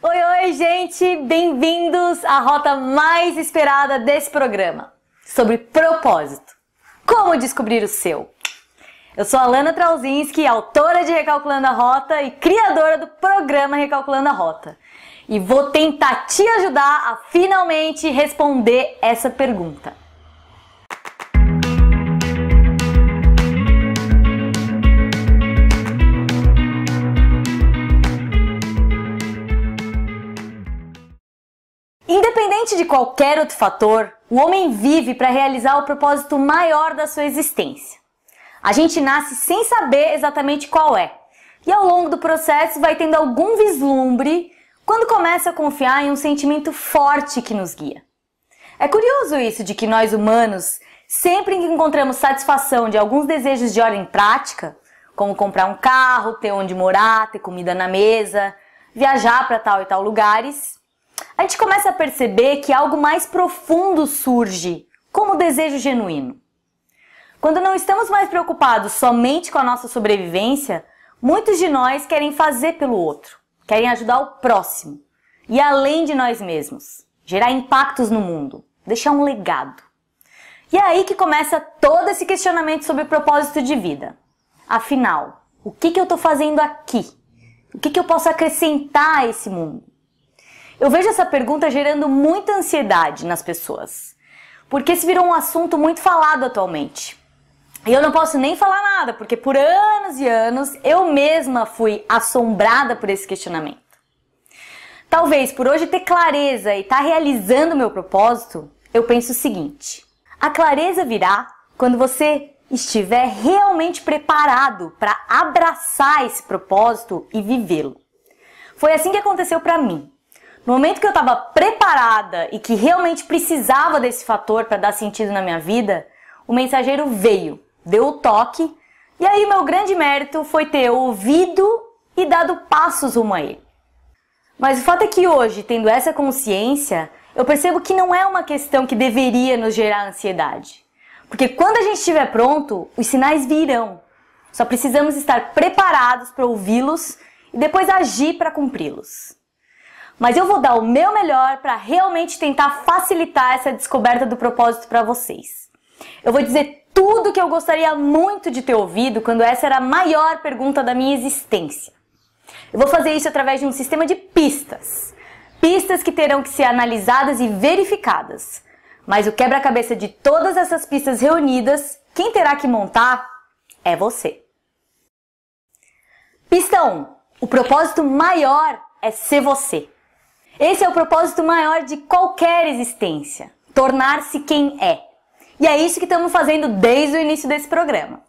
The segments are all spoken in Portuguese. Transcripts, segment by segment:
Oi, gente! Bem-vindos à rota mais esperada desse programa, sobre propósito. Como descobrir o seu? Eu sou a Lana Trauzinski, autora de Recalculando a Rota e criadora do programa Recalculando a Rota. E vou tentar te ajudar a finalmente responder essa pergunta. Independente de qualquer outro fator, o homem vive para realizar o propósito maior da sua existência. A gente nasce sem saber exatamente qual é, e ao longo do processo vai tendo algum vislumbre quando começa a confiar em um sentimento forte que nos guia. É curioso isso de que nós humanos, sempre que encontramos satisfação de alguns desejos de ordem prática, como comprar um carro, ter onde morar, ter comida na mesa, viajar para tal e tal lugares, a gente começa a perceber que algo mais profundo surge, como o desejo genuíno. Quando não estamos mais preocupados somente com a nossa sobrevivência, muitos de nós querem fazer pelo outro, querem ajudar o próximo, e além de nós mesmos, gerar impactos no mundo, deixar um legado. E é aí que começa todo esse questionamento sobre o propósito de vida. Afinal, o que eu estou fazendo aqui? O que eu posso acrescentar a esse mundo? Eu vejo essa pergunta gerando muita ansiedade nas pessoas, porque esse virou um assunto muito falado atualmente. E eu não posso nem falar nada, porque por anos e anos eu mesma fui assombrada por esse questionamento. Talvez por hoje ter clareza e estar realizando o meu propósito, eu penso o seguinte: a clareza virá quando você estiver realmente preparado para abraçar esse propósito e vivê-lo. Foi assim que aconteceu para mim. No momento que eu estava preparada e que realmente precisava desse fator para dar sentido na minha vida, o mensageiro veio, deu o toque, e aí meu grande mérito foi ter ouvido e dado passos rumo a ele. Mas o fato é que hoje, tendo essa consciência, eu percebo que não é uma questão que deveria nos gerar ansiedade. Porque quando a gente estiver pronto, os sinais virão. Só precisamos estar preparados para ouvi-los e depois agir para cumpri-los. Mas eu vou dar o meu melhor para realmente tentar facilitar essa descoberta do propósito para vocês. Eu vou dizer tudo que eu gostaria muito de ter ouvido quando essa era a maior pergunta da minha existência. Eu vou fazer isso através de um sistema de pistas. Pistas que terão que ser analisadas e verificadas. Mas o quebra-cabeça de todas essas pistas reunidas, quem terá que montar é você. Pista 1. O propósito maior é ser você. Esse é o propósito maior de qualquer existência, tornar-se quem é. E é isso que estamos fazendo desde o início desse programa.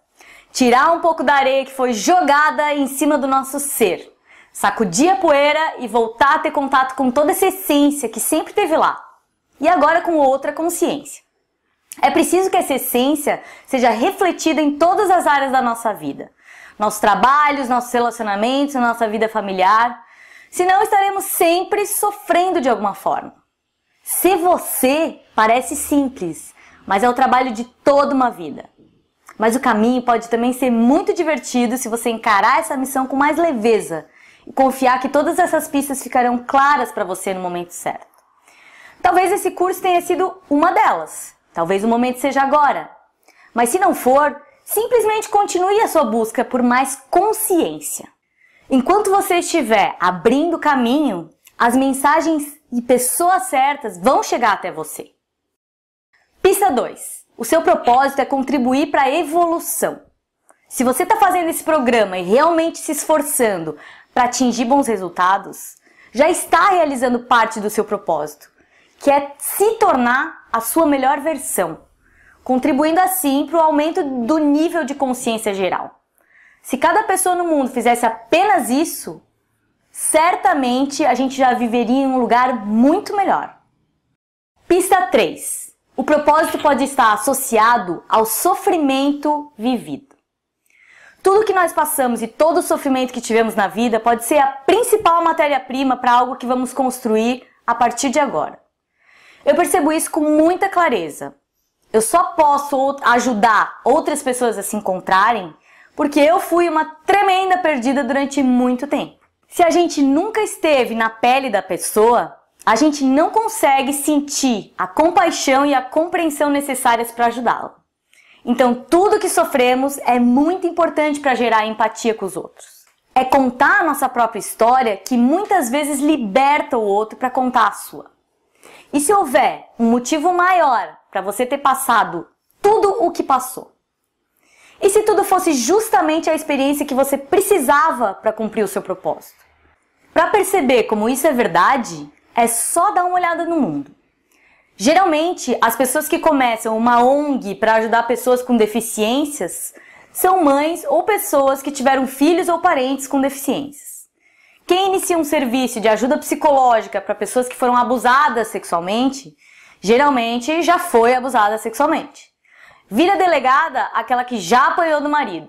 Tirar um pouco da areia que foi jogada em cima do nosso ser, sacudir a poeira e voltar a ter contato com toda essa essência que sempre esteve lá, e agora com outra consciência. É preciso que essa essência seja refletida em todas as áreas da nossa vida. Nossos trabalhos, nossos relacionamentos, nossa vida familiar. Senão estaremos sempre sofrendo de alguma forma. Ser você parece simples, mas é o trabalho de toda uma vida. Mas o caminho pode também ser muito divertido se você encarar essa missão com mais leveza e confiar que todas essas pistas ficarão claras para você no momento certo. Talvez esse curso tenha sido uma delas. Talvez o momento seja agora. Mas se não for, simplesmente continue a sua busca por mais consciência. Enquanto você estiver abrindo caminho, as mensagens e pessoas certas vão chegar até você. Pista 2. O seu propósito é contribuir para a evolução. Se você está fazendo esse programa e realmente se esforçando para atingir bons resultados, já está realizando parte do seu propósito, que é se tornar a sua melhor versão, contribuindo assim para o aumento do nível de consciência geral. Se cada pessoa no mundo fizesse apenas isso, certamente a gente já viveria em um lugar muito melhor. Pista 3. O propósito pode estar associado ao sofrimento vivido. Tudo que nós passamos e todo o sofrimento que tivemos na vida pode ser a principal principal matéria-prima para algo que vamos construir a partir de agora. Eu percebo isso com muita clareza. Eu só posso ajudar outras pessoas a se encontrarem porque eu fui uma tremenda perdida durante muito tempo. Se a gente nunca esteve na pele da pessoa, a gente não consegue sentir a compaixão e a compreensão necessárias para ajudá-la. Então, tudo que sofremos é muito importante para gerar empatia com os outros. É contar a nossa própria história que muitas vezes liberta o outro para contar a sua. E se houver um motivo maior para você ter passado tudo o que passou? E se tudo fosse justamente a experiência que você precisava para cumprir o seu propósito? Para perceber como isso é verdade, é só dar uma olhada no mundo. Geralmente, as pessoas que começam uma ONG para ajudar pessoas com deficiências são mães ou pessoas que tiveram filhos ou parentes com deficiências. Quem inicia um serviço de ajuda psicológica para pessoas que foram abusadas sexualmente, geralmente já foi abusada sexualmente. Vira delegada aquela que já apanhou do marido.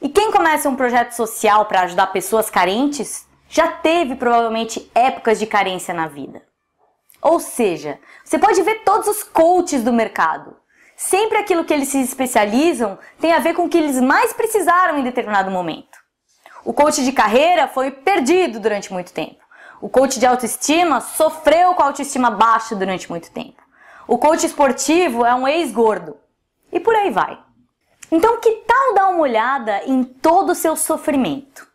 E quem começa um projeto social para ajudar pessoas carentes, já teve provavelmente épocas de carência na vida. Ou seja, você pode ver todos os coaches do mercado. Sempre aquilo que eles se especializam tem a ver com o que eles mais precisaram em determinado momento. O coach de carreira foi perdido durante muito tempo. O coach de autoestima sofreu com a autoestima baixa durante muito tempo. O coach esportivo é um ex-gordo. E por aí vai. Então, que tal dar uma olhada em todo o seu sofrimento?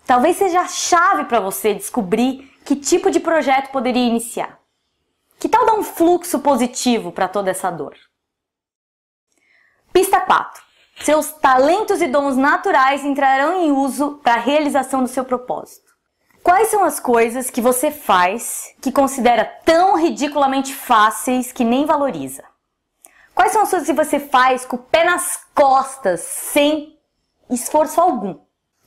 Talvez seja a chave para você descobrir que tipo de projeto poderia iniciar. Que tal dar um fluxo positivo para toda essa dor? Pista 4. Seus talentos e dons naturais entrarão em uso para a realização do seu propósito. Quais são as coisas que você faz que considera tão ridiculamente fáceis que nem valoriza? Quais são as coisas que você faz com o pé nas costas, sem esforço algum?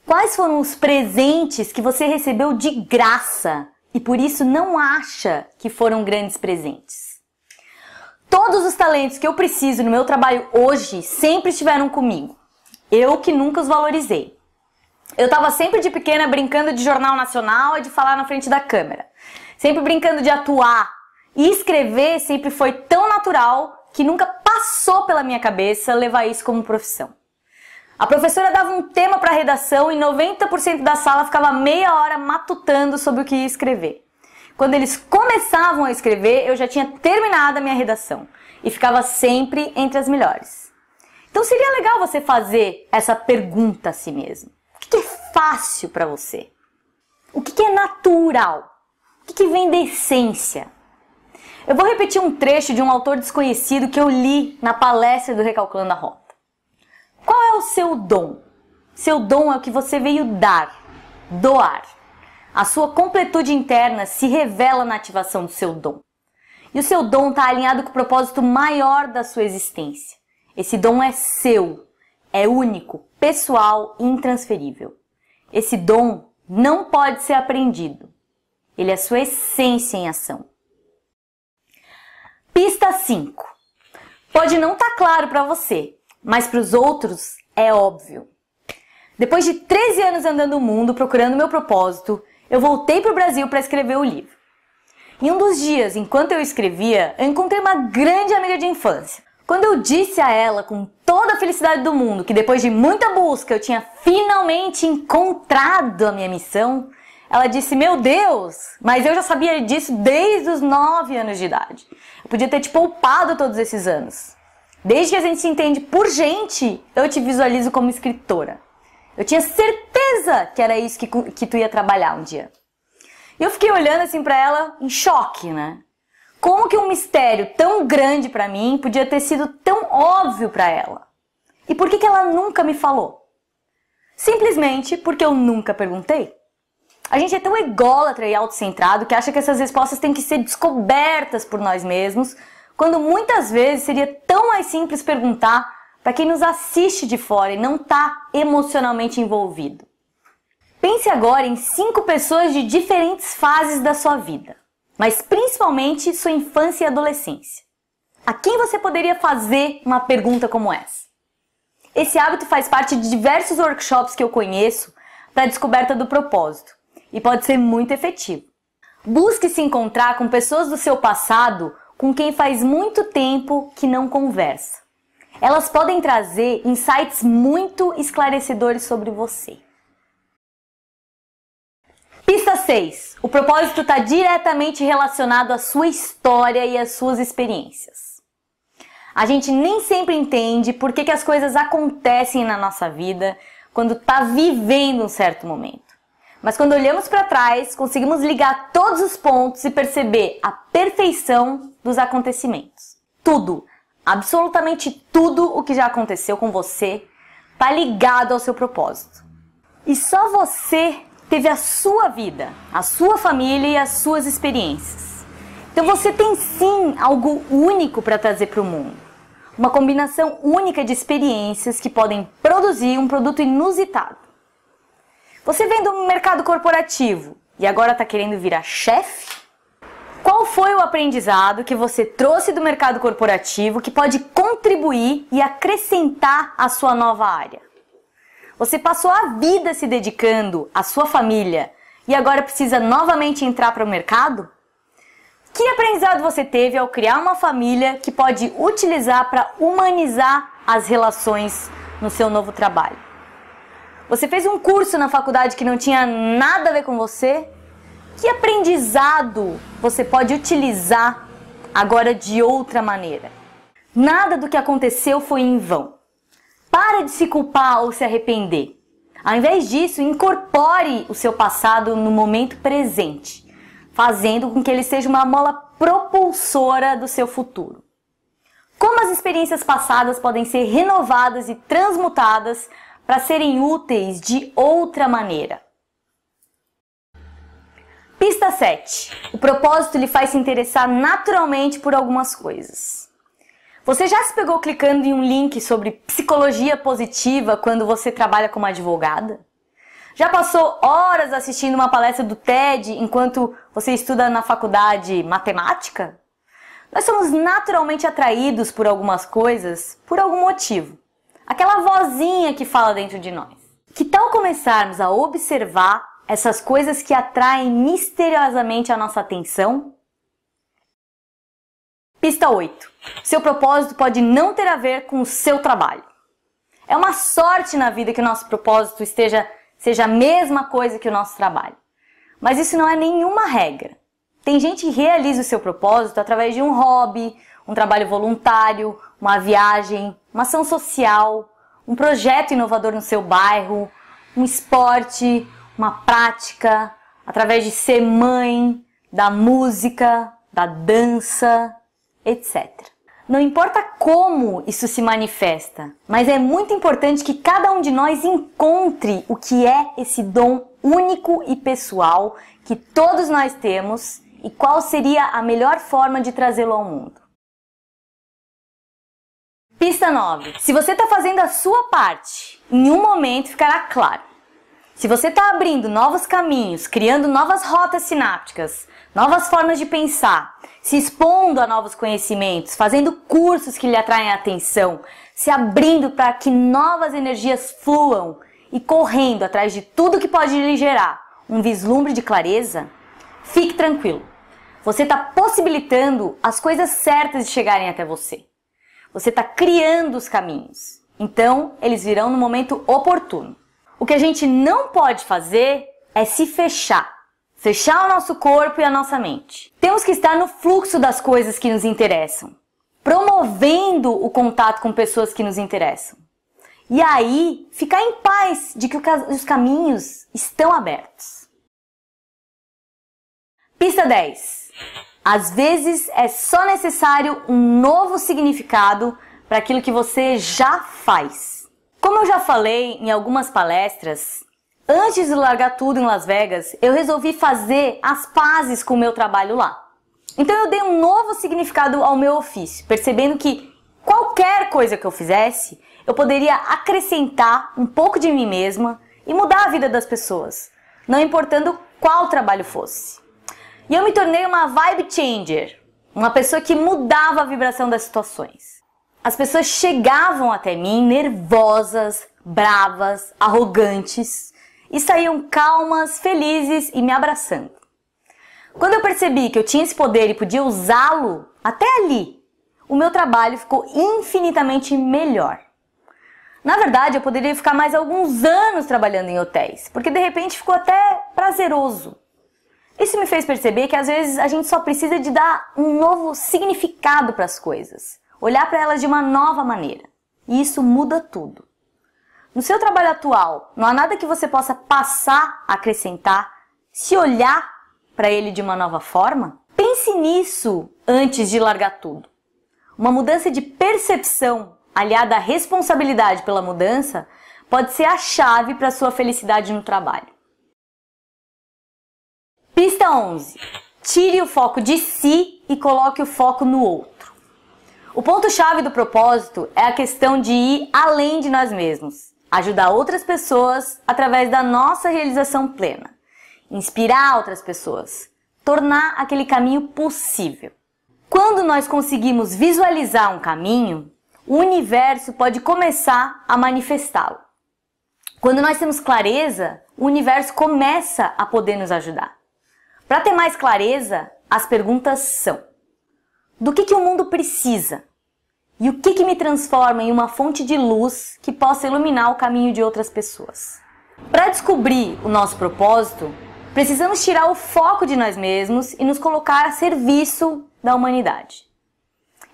Quais foram os presentes que você recebeu de graça e por isso não acha que foram grandes presentes? Todos os talentos que eu preciso no meu trabalho hoje sempre estiveram comigo. Eu que nunca os valorizei. Eu estava sempre de pequena brincando de jornal nacional e de falar na frente da câmera. Sempre brincando de atuar. E escrever sempre foi tão natural que nunca passou pela minha cabeça levar isso como profissão. A professora dava um tema para a redação e 90% da sala ficava meia hora matutando sobre o que ia escrever. Quando eles começavam a escrever, eu já tinha terminado a minha redação e ficava sempre entre as melhores. Então seria legal você fazer essa pergunta a si mesmo. O que é fácil para você? O que é natural? O que vem da essência? Eu vou repetir um trecho de um autor desconhecido que eu li na palestra do Recalculando a Rota. Qual é o seu dom? Seu dom é o que você veio dar, doar. A sua completude interna se revela na ativação do seu dom. E o seu dom está alinhado com o propósito maior da sua existência. Esse dom é seu, é único, pessoal e intransferível. Esse dom não pode ser aprendido. Ele é sua essência em ação. Pista 5. Pode não estar claro para você, mas para os outros é óbvio. Depois de 13 anos andando o mundo procurando meu propósito, eu voltei para o Brasil para escrever o livro. Em um dos dias, enquanto eu escrevia, eu encontrei uma grande amiga de infância. Quando eu disse a ela com toda a felicidade do mundo que depois de muita busca eu tinha finalmente encontrado a minha missão, ela disse: meu Deus, mas eu já sabia disso desde os 9 anos de idade. Eu podia ter te poupado todos esses anos. Desde que a gente se entende por gente, eu te visualizo como escritora. Eu tinha certeza que era isso que tu ia trabalhar um dia. E eu fiquei olhando assim pra ela em choque, né? Como que um mistério tão grande pra mim podia ter sido tão óbvio pra ela? E por que ela nunca me falou? Simplesmente porque eu nunca perguntei. A gente é tão ególatra e autocentrado que acha que essas respostas têm que ser descobertas por nós mesmos, quando muitas vezes seria tão mais simples perguntar para quem nos assiste de fora e não está emocionalmente envolvido. Pense agora em 5 pessoas de diferentes fases da sua vida, mas principalmente sua infância e adolescência. A quem você poderia fazer uma pergunta como essa? Esse hábito faz parte de diversos workshops que eu conheço para a descoberta do propósito. e pode ser muito efetivo. Busque se encontrar com pessoas do seu passado com quem faz muito tempo que não conversa. Elas podem trazer insights muito esclarecedores sobre você. Pista 6. O propósito está diretamente relacionado à sua história e às suas experiências. A gente nem sempre entende por que as coisas acontecem na nossa vida quando está vivendo um certo momento. Mas quando olhamos para trás, conseguimos ligar todos os pontos e perceber a perfeição dos acontecimentos. Tudo, absolutamente tudo o que já aconteceu com você está ligado ao seu propósito. E só você teve a sua vida, a sua família e as suas experiências. Então você tem sim algo único para trazer para o mundo. Uma combinação única de experiências que podem produzir um produto inusitado. Você vem do mercado corporativo e agora está querendo virar chefe? Qual foi o aprendizado que você trouxe do mercado corporativo que pode contribuir e acrescentar à sua nova área? Você passou a vida se dedicando à sua família e agora precisa novamente entrar para o mercado? Que aprendizado você teve ao criar uma família que pode utilizar para humanizar as relações no seu novo trabalho? Você fez um curso na faculdade que não tinha nada a ver com você? Que aprendizado você pode utilizar agora de outra maneira? Nada do que aconteceu foi em vão. Para de se culpar ou se arrepender. Ao invés disso, incorpore o seu passado no momento presente, fazendo com que ele seja uma mola propulsora do seu futuro. Como as experiências passadas podem ser renovadas e transmutadas para serem úteis de outra maneira. Pista 7. O propósito lhe faz se interessar naturalmente por algumas coisas. Você já se pegou clicando em um link sobre psicologia positiva quando você trabalha como advogada? Já passou horas assistindo uma palestra do TED enquanto você estuda na faculdade matemática? Nós somos naturalmente atraídos por algumas coisas por algum motivo. Aquela vozinha que fala dentro de nós. Que tal começarmos a observar essas coisas que atraem misteriosamente a nossa atenção? Pista 8. Seu propósito pode não ter a ver com o seu trabalho. É uma sorte na vida que o nosso propósito seja a mesma coisa que o nosso trabalho. Mas isso não é nenhuma regra. Tem gente que realiza o seu propósito através de um hobby, um trabalho voluntário, uma viagem, uma ação social, um projeto inovador no seu bairro, um esporte, uma prática, através de ser mãe, da música, da dança, etc. Não importa como isso se manifesta, mas é muito importante que cada um de nós encontre o que é esse dom único e pessoal que todos nós temos e qual seria a melhor forma de trazê-lo ao mundo. Pista 9. Se você está fazendo a sua parte, em um momento ficará claro. Se você está abrindo novos caminhos, criando novas rotas sinápticas, novas formas de pensar, se expondo a novos conhecimentos, fazendo cursos que lhe atraem a atenção, se abrindo para que novas energias fluam e correndo atrás de tudo que pode lhe gerar um vislumbre de clareza, fique tranquilo. Você está possibilitando as coisas certas de chegarem até você. Você está criando os caminhos. Então, eles virão no momento oportuno. O que a gente não pode fazer é se fechar. Fechar o nosso corpo e a nossa mente. Temos que estar no fluxo das coisas que nos interessam. Promovendo o contato com pessoas que nos interessam. E aí, ficar em paz de que os caminhos estão abertos. Pista 10. Às vezes é só necessário um novo significado para aquilo que você já faz. Como eu já falei em algumas palestras, antes de largar tudo em Las Vegas, eu resolvi fazer as pazes com o meu trabalho lá. Então eu dei um novo significado ao meu ofício, percebendo que qualquer coisa que eu fizesse, eu poderia acrescentar um pouco de mim mesma e mudar a vida das pessoas, não importando qual trabalho fosse. E eu me tornei uma vibe changer, uma pessoa que mudava a vibração das situações. As pessoas chegavam até mim nervosas, bravas, arrogantes, e saíam calmas, felizes e me abraçando. Quando eu percebi que eu tinha esse poder e podia usá-lo até ali, o meu trabalho ficou infinitamente melhor. Na verdade, eu poderia ficar mais alguns anos trabalhando em hotéis, porque de repente ficou até prazeroso. Isso me fez perceber que às vezes a gente só precisa de dar um novo significado para as coisas, olhar para elas de uma nova maneira. E isso muda tudo. No seu trabalho atual, não há nada que você possa passar a acrescentar se olhar para ele de uma nova forma? Pense nisso antes de largar tudo. Uma mudança de percepção aliada à responsabilidade pela mudança pode ser a chave para a sua felicidade no trabalho. Pista 11. Tire o foco de si e coloque o foco no outro. O ponto-chave do propósito é a questão de ir além de nós mesmos, ajudar outras pessoas através da nossa realização plena, inspirar outras pessoas, tornar aquele caminho possível. Quando nós conseguimos visualizar um caminho, o universo pode começar a manifestá-lo. Quando nós temos clareza, o universo começa a poder nos ajudar. Para ter mais clareza, as perguntas são: do que o mundo precisa? E o que me transforma em uma fonte de luz que possa iluminar o caminho de outras pessoas? Para descobrir o nosso propósito, precisamos tirar o foco de nós mesmos e nos colocar a serviço da humanidade.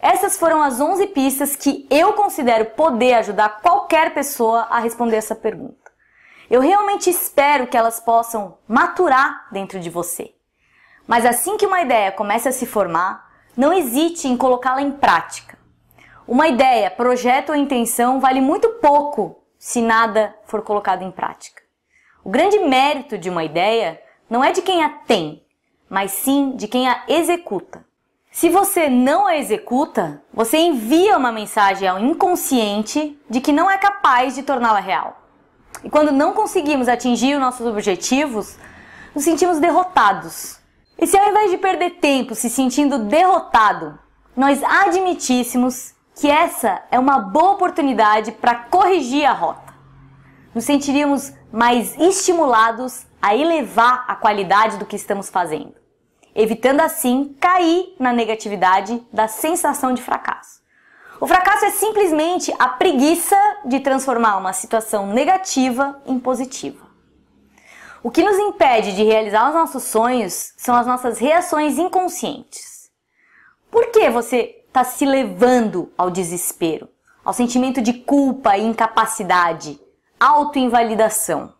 Essas foram as 11 pistas que eu considero poder ajudar qualquer pessoa a responder essa pergunta. Eu realmente espero que elas possam maturar dentro de você. Mas assim que uma ideia começa a se formar, não hesite em colocá-la em prática. Uma ideia, projeto ou intenção vale muito pouco se nada for colocado em prática. O grande mérito de uma ideia não é de quem a tem, mas sim de quem a executa. Se você não a executa, você envia uma mensagem ao inconsciente de que não é capaz de torná-la real. E quando não conseguimos atingir os nossos objetivos, nos sentimos derrotados. E se ao invés de perder tempo se sentindo derrotado, nós admitíssemos que essa é uma boa oportunidade para corrigir a rota, nos sentiríamos mais estimulados a elevar a qualidade do que estamos fazendo, evitando assim cair na negatividade da sensação de fracasso. O fracasso é simplesmente a preguiça de transformar uma situação negativa em positiva. O que nos impede de realizar os nossos sonhos são as nossas reações inconscientes. Por que você está se levando ao desespero, ao sentimento de culpa e incapacidade, autoinvalidação?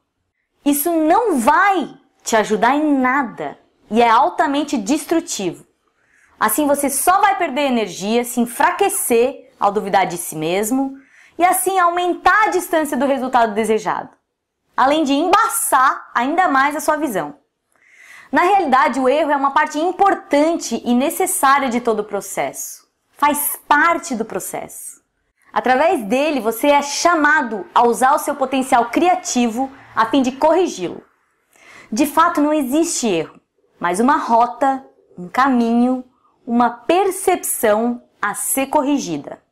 Isso não vai te ajudar em nada e é altamente destrutivo. Assim você só vai perder energia, se enfraquecer ao duvidar de si mesmo e assim aumentar a distância do resultado desejado, além de embaçar ainda mais a sua visão. Na realidade, o erro é uma parte importante e necessária de todo o processo. Faz parte do processo. Através dele, você é chamado a usar o seu potencial criativo a fim de corrigi-lo. De fato, não existe erro, mas uma rota, um caminho, uma percepção a ser corrigida.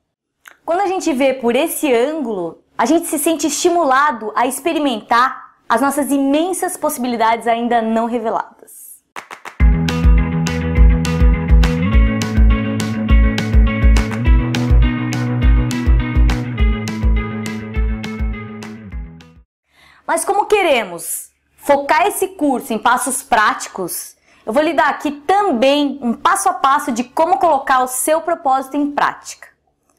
Quando a gente vê por esse ângulo, a gente se sente estimulado a experimentar as nossas imensas possibilidades ainda não reveladas. Mas como queremos focar esse curso em passos práticos, eu vou lhe dar aqui também um passo a passo de como colocar o seu propósito em prática.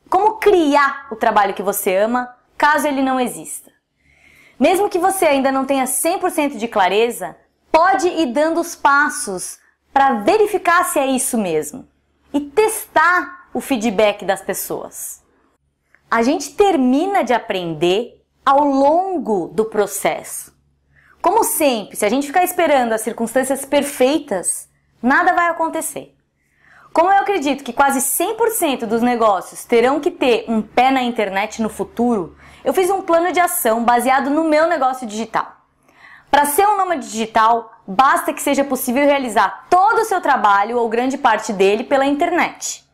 Como criar o trabalho que você ama, caso ele não exista. Mesmo que você ainda não tenha 100% de clareza, pode ir dando os passos para verificar se é isso mesmo e testar o feedback das pessoas. A gente termina de aprender ao longo do processo. Como sempre, se a gente ficar esperando as circunstâncias perfeitas, nada vai acontecer. Como eu acredito que quase 100% dos negócios terão que ter um pé na internet no futuro, eu fiz um plano de ação baseado no meu negócio digital. Para ser um nômade digital, basta que seja possível realizar todo o seu trabalho ou grande parte dele pela internet.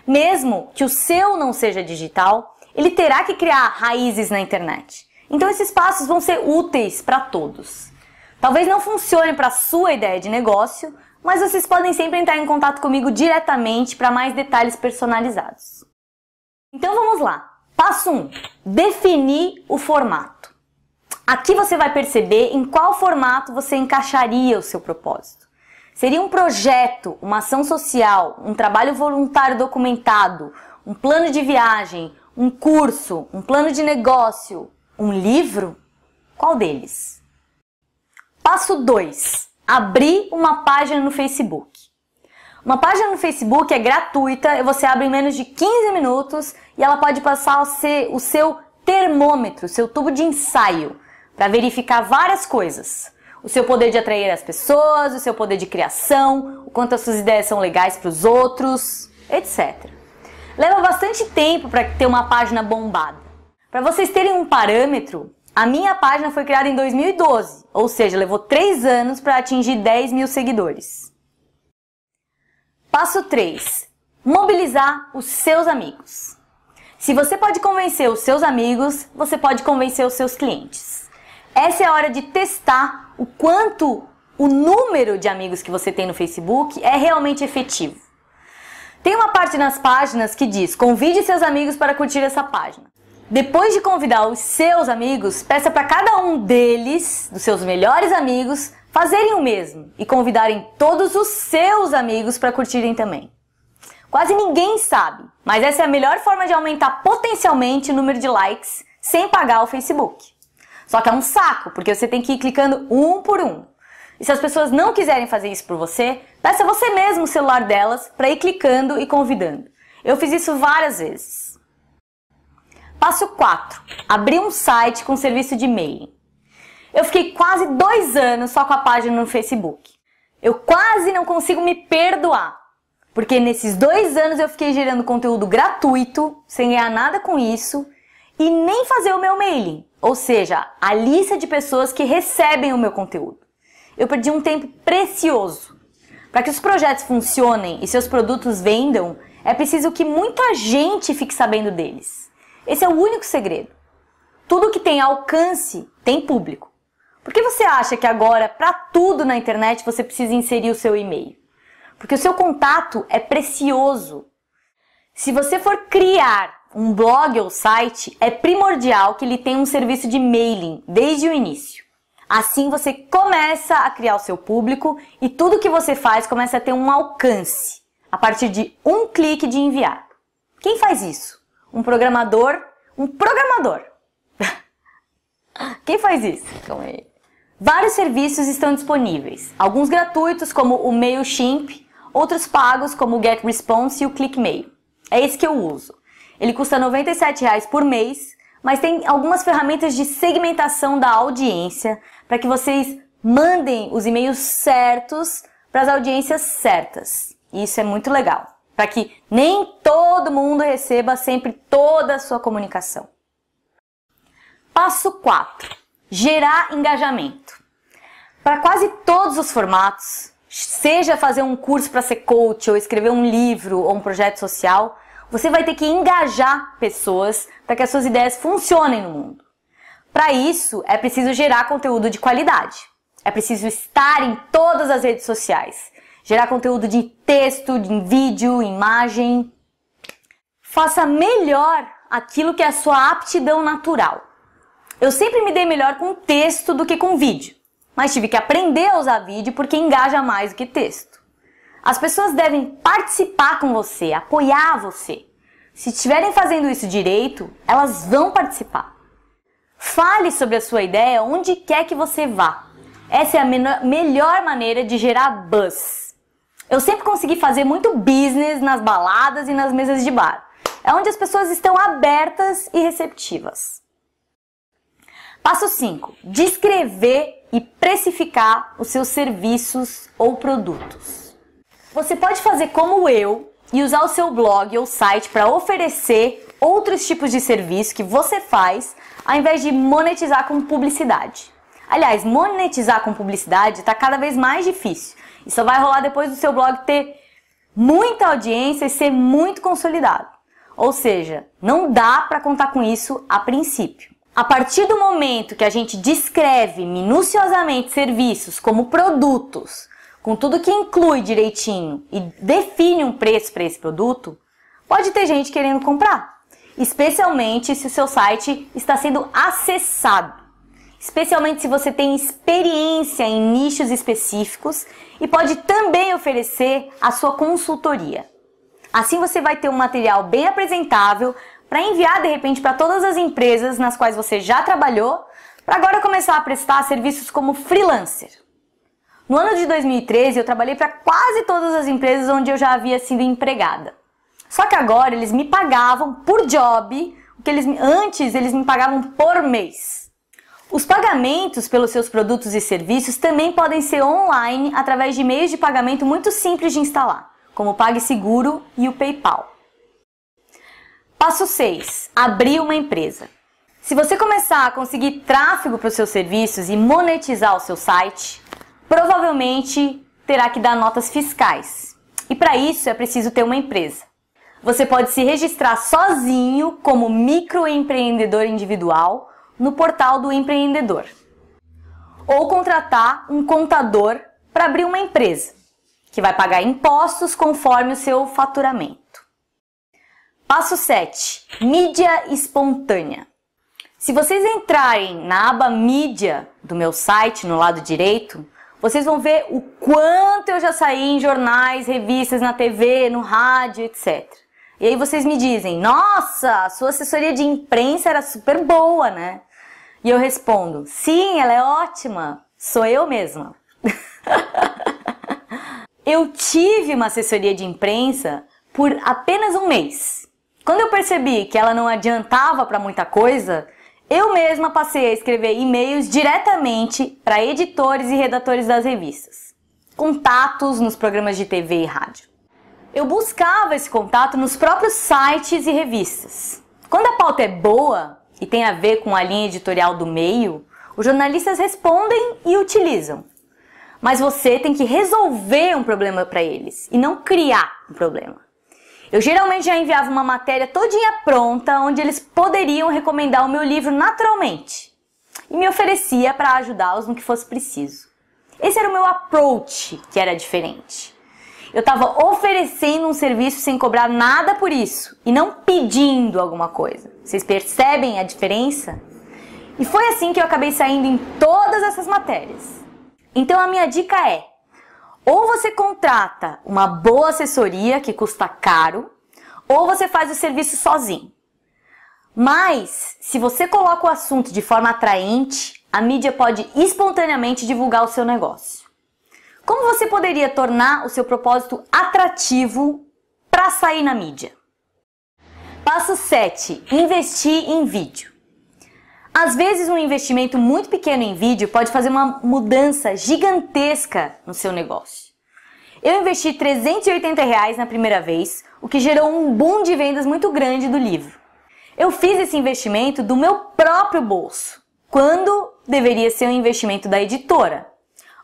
Mesmo que o seu não seja digital, ele terá que criar raízes na internet. Então esses passos vão ser úteis para todos. Talvez não funcione para a sua ideia de negócio, mas vocês podem sempre entrar em contato comigo diretamente para mais detalhes personalizados. Então vamos lá. Passo 1. Definir o formato. Aqui você vai perceber em qual formato você encaixaria o seu propósito. Seria um projeto, uma ação social, um trabalho voluntário documentado, um plano de viagem, um curso, um plano de negócio, um livro? Qual deles? Passo 2. Abrir uma página no Facebook. Uma página no Facebook é gratuita e você abre em menos de 15 minutos e ela pode passar a ser o seu termômetro, o seu tubo de ensaio, para verificar várias coisas. O seu poder de atrair as pessoas, o seu poder de criação, o quanto as suas ideias são legais para os outros, etc. Leva bastante tempo para ter uma página bombada. Para vocês terem um parâmetro, a minha página foi criada em 2012, ou seja, levou 3 anos para atingir 10 mil seguidores. Passo 3. Mobilizar os seus amigos. Se você pode convencer os seus amigos, você pode convencer os seus clientes. Essa é a hora de testar o quanto o número de amigos que você tem no Facebook é realmente efetivo. Tem uma parte nas páginas que diz: convide seus amigos para curtir essa página. Depois de convidar os seus amigos, peça para cada um deles, dos seus melhores amigos, fazerem o mesmo e convidarem todos os seus amigos para curtirem também. Quase ninguém sabe, mas essa é a melhor forma de aumentar potencialmente o número de likes sem pagar o Facebook. Só que é um saco, porque você tem que ir clicando um por um. E se as pessoas não quiserem fazer isso por você, peça você mesmo o celular delas para ir clicando e convidando. Eu fiz isso várias vezes. Passo 4. Abrir um site com serviço de e-mail. Eu fiquei quase 2 anos só com a página no Facebook. Eu quase não consigo me perdoar, porque nesses 2 anos eu fiquei gerando conteúdo gratuito, sem ganhar nada com isso, e nem fazer o meu mailing, ou seja, a lista de pessoas que recebem o meu conteúdo. Eu perdi um tempo precioso. Para que os projetos funcionem e seus produtos vendam, é preciso que muita gente fique sabendo deles. Esse é o único segredo. Tudo que tem alcance tem público. Por que você acha que agora, para tudo na internet, você precisa inserir o seu e-mail? Porque o seu contato é precioso. Se você for criar um blog ou site, é primordial que ele tenha um serviço de mailing desde o início. Assim você começa a criar o seu público e tudo que você faz começa a ter um alcance a partir de um clique de enviar. Quem faz isso? Um programador? Um programador! Quem faz isso? Calma aí. Vários serviços estão disponíveis, alguns gratuitos como o MailChimp, outros pagos como o GetResponse e o ClickMail. É esse que eu uso. Ele custa R$ 97,00 por mês, mas tem algumas ferramentas de segmentação da audiência para que vocês mandem os e-mails certos para as audiências certas. E isso é muito legal, para que nem todo mundo receba sempre toda a sua comunicação. Passo 4. Gerar engajamento. Para quase todos os formatos, seja fazer um curso para ser coach, ou escrever um livro, ou um projeto social, você vai ter que engajar pessoas para que as suas ideias funcionem no mundo. Para isso, é preciso gerar conteúdo de qualidade. É preciso estar em todas as redes sociais. Gerar conteúdo de texto, de vídeo, imagem. Faça melhor aquilo que é a sua aptidão natural. Eu sempre me dei melhor com texto do que com vídeo, mas tive que aprender a usar vídeo porque engaja mais do que texto. As pessoas devem participar com você, apoiar você. Se estiverem fazendo isso direito, elas vão participar. Fale sobre a sua ideia onde quer que você vá. Essa é a melhor maneira de gerar buzz. Eu sempre consegui fazer muito business nas baladas e nas mesas de bar. É onde as pessoas estão abertas e receptivas. Passo 5. Descrever e precificar os seus serviços ou produtos. Você pode fazer como eu e usar o seu blog ou site para oferecer outros tipos de serviço que você faz, ao invés de monetizar com publicidade. Aliás, monetizar com publicidade está cada vez mais difícil. E só vai rolar depois do seu blog ter muita audiência e ser muito consolidado. Ou seja, não dá para contar com isso a princípio. A partir do momento que a gente descreve minuciosamente serviços como produtos, com tudo que inclui direitinho e define um preço para esse produto, pode ter gente querendo comprar, especialmente se o seu site está sendo acessado, especialmente se você tem experiência em nichos específicos e pode também oferecer a sua consultoria. Assim você vai ter um material bem apresentável para enviar de repente para todas as empresas nas quais você já trabalhou, para agora começar a prestar serviços como freelancer. No ano de 2013 eu trabalhei para quase todas as empresas onde eu já havia sido empregada. Só que agora eles me pagavam por job, o que antes eles me pagavam por mês. Os pagamentos pelos seus produtos e serviços também podem ser online através de meios de pagamento muito simples de instalar, como o PagSeguro e o PayPal. Passo 6. Abrir uma empresa. Se você começar a conseguir tráfego para os seus serviços e monetizar o seu site, provavelmente terá que dar notas fiscais. E para isso é preciso ter uma empresa. Você pode se registrar sozinho como microempreendedor individual no portal do empreendedor. Ou contratar um contador para abrir uma empresa, que vai pagar impostos conforme o seu faturamento. Passo 7. Mídia espontânea. Se vocês entrarem na aba mídia do meu site, no lado direito, vocês vão ver o quanto eu já saí em jornais, revistas, na TV, no rádio, etc. E aí vocês me dizem, nossa, a sua assessoria de imprensa era super boa, né? E eu respondo, sim, ela é ótima, sou eu mesma. Eu tive uma assessoria de imprensa por apenas um mês. Quando eu percebi que ela não adiantava para muita coisa, eu mesma passei a escrever e-mails diretamente para editores e redatores das revistas, contatos nos programas de TV e rádio. Eu buscava esse contato nos próprios sites e revistas. Quando a pauta é boa e tem a ver com a linha editorial do meio, os jornalistas respondem e utilizam. Mas você tem que resolver um problema para eles e não criar um problema. Eu geralmente já enviava uma matéria todinha pronta, onde eles poderiam recomendar o meu livro naturalmente. E me oferecia para ajudá-los no que fosse preciso. Esse era o meu approach, que era diferente. Eu estava oferecendo um serviço sem cobrar nada por isso, e não pedindo alguma coisa. Vocês percebem a diferença? E foi assim que eu acabei saindo em todas essas matérias. Então a minha dica é: ou você contrata uma boa assessoria que custa caro, ou você faz o serviço sozinho. Mas, se você coloca o assunto de forma atraente, a mídia pode espontaneamente divulgar o seu negócio. Como você poderia tornar o seu propósito atrativo para sair na mídia? Passo 7. Investir em vídeo. Às vezes um investimento muito pequeno em vídeo pode fazer uma mudança gigantesca no seu negócio. Eu investi R$ 380 na primeira vez, o que gerou um boom de vendas muito grande do livro. Eu fiz esse investimento do meu próprio bolso, quando deveria ser um investimento da editora.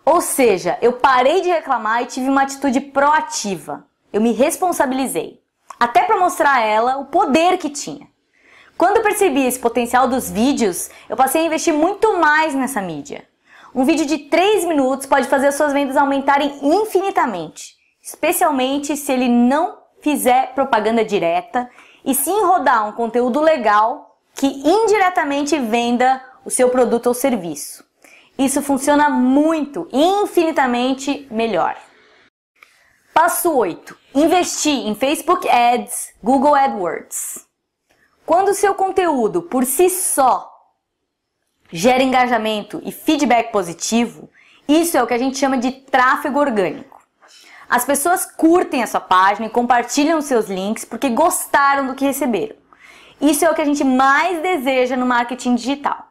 Ou seja, eu parei de reclamar e tive uma atitude proativa. Eu me responsabilizei, até para mostrar a ela o poder que tinha. Quando eu percebi esse potencial dos vídeos, eu passei a investir muito mais nessa mídia. Um vídeo de 3 minutos pode fazer as suas vendas aumentarem infinitamente, especialmente se ele não fizer propaganda direta e sim rodar um conteúdo legal que indiretamente venda o seu produto ou serviço. Isso funciona muito, infinitamente melhor. Passo 8. Investir em Facebook Ads, Google AdWords. Quando o seu conteúdo, por si só, gera engajamento e feedback positivo, isso é o que a gente chama de tráfego orgânico. As pessoas curtem a sua página e compartilham os seus links porque gostaram do que receberam. Isso é o que a gente mais deseja no marketing digital.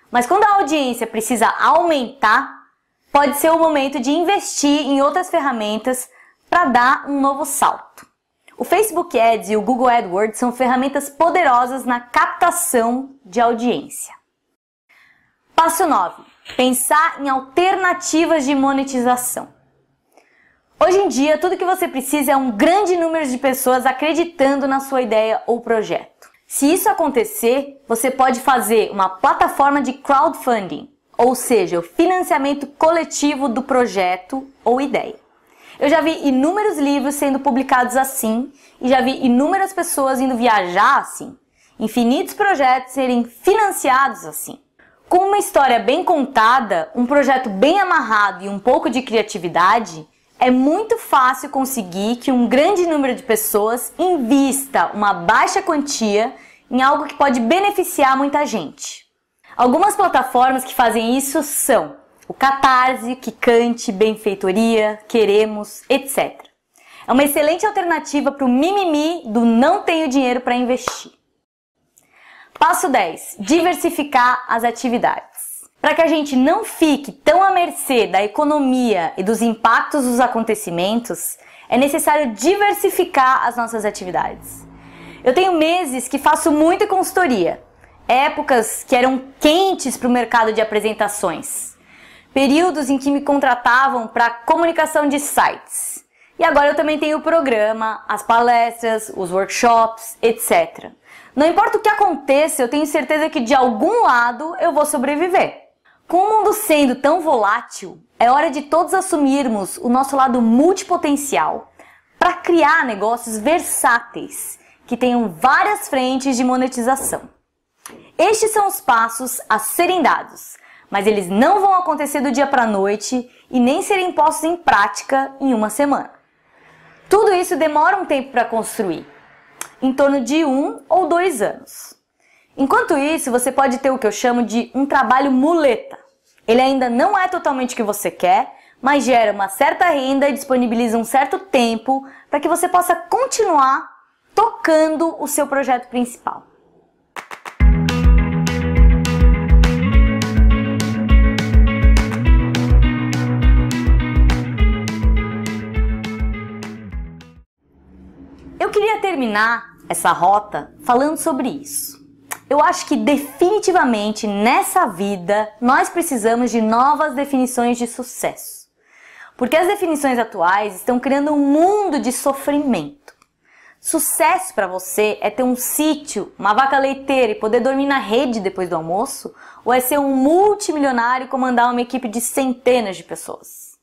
Mas quando a audiência precisa aumentar, pode ser o momento de investir em outras ferramentas para dar um novo salto. O Facebook Ads e o Google AdWords são ferramentas poderosas na captação de audiência. Passo 9. Pensar em alternativas de monetização. Hoje em dia, tudo que você precisa é um grande número de pessoas acreditando na sua ideia ou projeto. Se isso acontecer, você pode fazer uma plataforma de crowdfunding, ou seja, o financiamento coletivo do projeto ou ideia. Eu já vi inúmeros livros sendo publicados assim e já vi inúmeras pessoas indo viajar assim. Infinitos projetos serem financiados assim. Com uma história bem contada, um projeto bem amarrado e um pouco de criatividade, é muito fácil conseguir que um grande número de pessoas invista uma baixa quantia em algo que pode beneficiar muita gente. Algumas plataformas que fazem isso são o Catarse, Kikante, Benfeitoria, Queremos, etc. É uma excelente alternativa para o mimimi do não tenho dinheiro para investir. Passo 10. Diversificar as atividades. Para que a gente não fique tão à mercê da economia e dos impactos dos acontecimentos, é necessário diversificar as nossas atividades. Eu tenho meses que faço muita consultoria, épocas que eram quentes para o mercado de apresentações, períodos em que me contratavam para comunicação de sites. E agora eu também tenho o programa, as palestras, os workshops, etc. Não importa o que aconteça, eu tenho certeza que de algum lado eu vou sobreviver. Com o mundo sendo tão volátil, é hora de todos assumirmos o nosso lado multipotencial para criar negócios versáteis que tenham várias frentes de monetização. Estes são os passos a serem dados, mas eles não vão acontecer do dia para a noite e nem serem postos em prática em uma semana. Tudo isso demora um tempo para construir, em torno de 1 ou 2 anos. Enquanto isso, você pode ter o que eu chamo de um trabalho muleta. Ele ainda não é totalmente o que você quer, mas gera uma certa renda e disponibiliza um certo tempo para que você possa continuar tocando o seu projeto principal. Eu queria terminar essa rota falando sobre isso. Eu acho que definitivamente nessa vida nós precisamos de novas definições de sucesso. Porque as definições atuais estão criando um mundo de sofrimento. Sucesso para você é ter um sítio, uma vaca leiteira e poder dormir na rede depois do almoço? Ou é ser um multimilionário e comandar uma equipe de centenas de pessoas?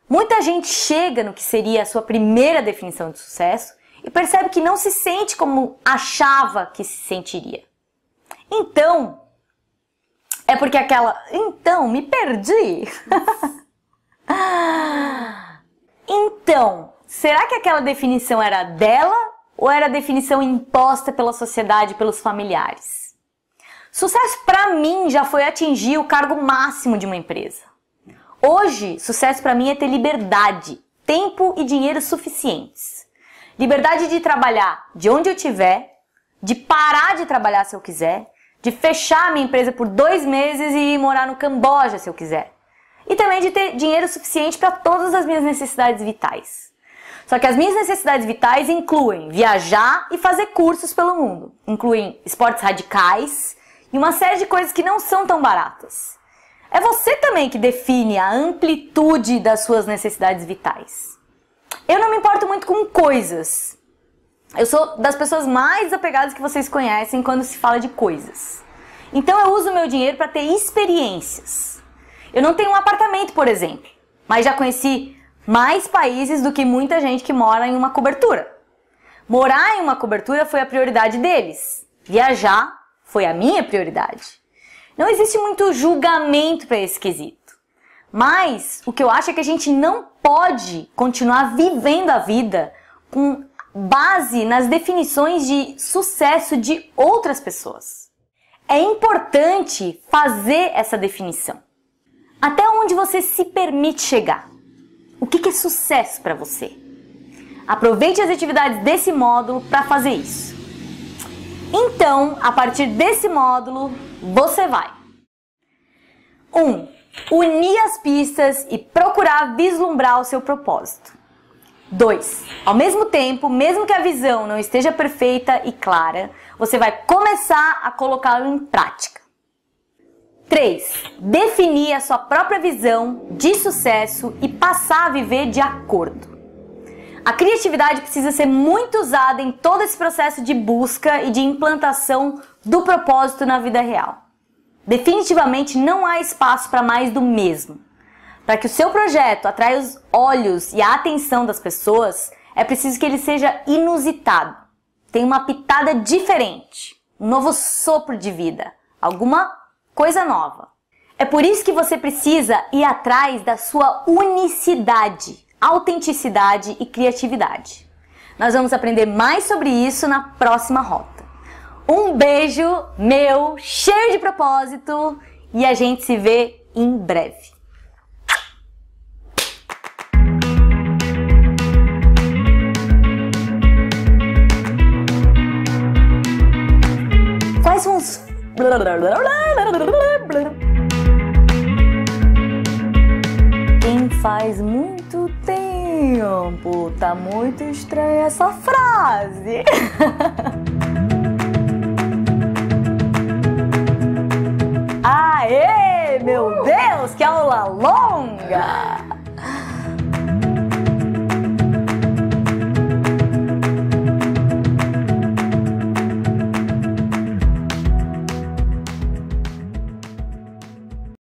Muita gente chega no que seria a sua primeira definição de sucesso e percebe que não se sente como achava que se sentiria. Então, é porque Então, me perdi. Então, será que aquela definição era dela ou era a definição imposta pela sociedade e pelos familiares? Sucesso para mim já foi atingir o cargo máximo de uma empresa. Hoje, sucesso para mim é ter liberdade, tempo e dinheiro suficientes. Liberdade de trabalhar de onde eu estiver, de parar de trabalhar se eu quiser, de fechar minha empresa por 2 meses e ir morar no Camboja se eu quiser. E também de ter dinheiro suficiente para todas as minhas necessidades vitais. Só que as minhas necessidades vitais incluem viajar e fazer cursos pelo mundo. Incluem esportes radicais e uma série de coisas que não são tão baratas. É você também que define a amplitude das suas necessidades vitais. Eu não me importo muito com coisas. Eu sou das pessoas mais desapegadas que vocês conhecem quando se fala de coisas. Então eu uso meu dinheiro para ter experiências. Eu não tenho um apartamento, por exemplo, mas já conheci mais países do que muita gente que mora em uma cobertura. Morar em uma cobertura foi a prioridade deles. Viajar foi a minha prioridade. Não existe muito julgamento para esse quesito. Mas o que eu acho é que a gente não pode continuar vivendo a vida com base nas definições de sucesso de outras pessoas. É importante fazer essa definição. Até onde você se permite chegar? O que é sucesso para você? Aproveite as atividades desse módulo para fazer isso. Então, a partir desse módulo, você vai 1. Unir as pistas e procurar vislumbrar o seu propósito. 2. Ao mesmo tempo, mesmo que a visão não esteja perfeita e clara, você vai começar a colocá-lo em prática. 3. Definir a sua própria visão de sucesso e passar a viver de acordo. A criatividade precisa ser muito usada em todo esse processo de busca e de implantação do propósito na vida real. Definitivamente não há espaço para mais do mesmo. Para que o seu projeto atraia os olhos e a atenção das pessoas, é preciso que ele seja inusitado. Tenha uma pitada diferente, um novo sopro de vida, alguma coisa nova. É por isso que você precisa ir atrás da sua unicidade, autenticidade e criatividade. Nós vamos aprender mais sobre isso na próxima rota. Um beijo meu, cheio de propósito, e a gente se vê em breve. Quais são os... Quem faz muito tempo, tá muito estranha essa frase. Aê, meu Deus, que aula longa!